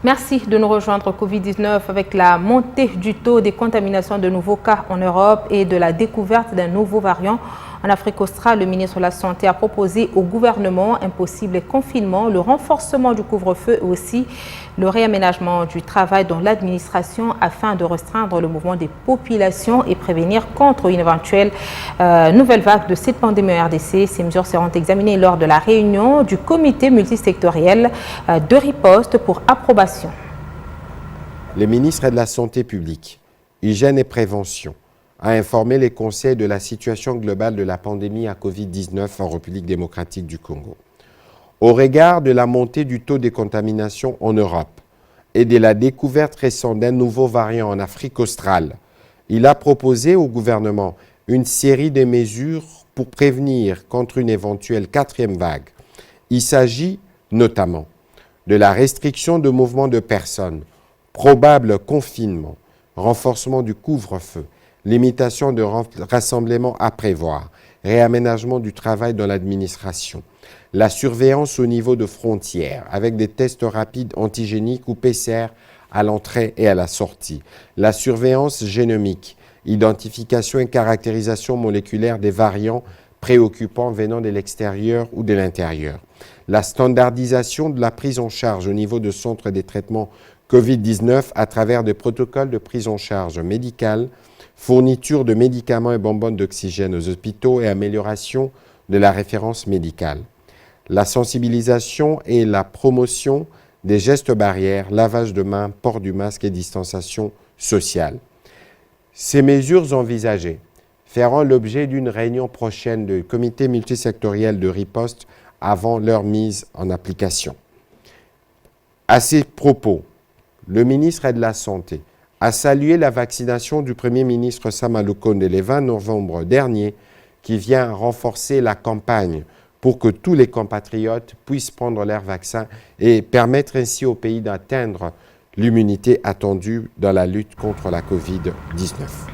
Merci de nous rejoindre. Covid-19 avec la montée du taux des contaminations de nouveaux cas en Europe et de la découverte d'un nouveau variant en Afrique australe. Le ministre de la Santé a proposé au gouvernement un possible confinement, le renforcement du couvre-feu et aussi le réaménagement du travail dans l'administration afin de restreindre le mouvement des populations et prévenir contre une éventuelle nouvelle vague de cette pandémie en RDC. Ces mesures seront examinées lors de la réunion du comité multisectoriel de riposte pour approbation. Le ministre de la Santé publique, Hygiène et Prévention a informé les conseils de la situation globale de la pandémie à Covid-19 en République démocratique du Congo. Au regard de la montée du taux de contamination en Europe et de la découverte récente d'un nouveau variant en Afrique australe, il a proposé au gouvernement une série de mesures pour prévenir contre une éventuelle quatrième vague. Il s'agit notamment de la restriction de mouvement de personnes, probable confinement, renforcement du couvre-feu, limitation de rassemblement à prévoir, réaménagement du travail dans l'administration, la surveillance au niveau de frontières avec des tests rapides antigéniques ou PCR à l'entrée et à la sortie, la surveillance génomique, identification et caractérisation moléculaire des variants préoccupants venant de l'extérieur ou de l'intérieur, la standardisation de la prise en charge au niveau de centres de traitement COVID-19 à travers des protocoles de prise en charge médicale, fourniture de médicaments et bonbonnes d'oxygène aux hôpitaux et amélioration de la référence médicale, la sensibilisation et la promotion des gestes barrières, lavage de mains, port du masque et distanciation sociale. Ces mesures envisagées feront l'objet d'une réunion prochaine du comité multisectoriel de riposte avant leur mise en application. À ces propos, le ministre de la Santé a salué la vaccination du Premier ministre Sama Lukonde le 20 novembre dernier qui vient renforcer la campagne pour que tous les compatriotes puissent prendre leur vaccin et permettre ainsi au pays d'atteindre l'immunité attendue dans la lutte contre la COVID-19.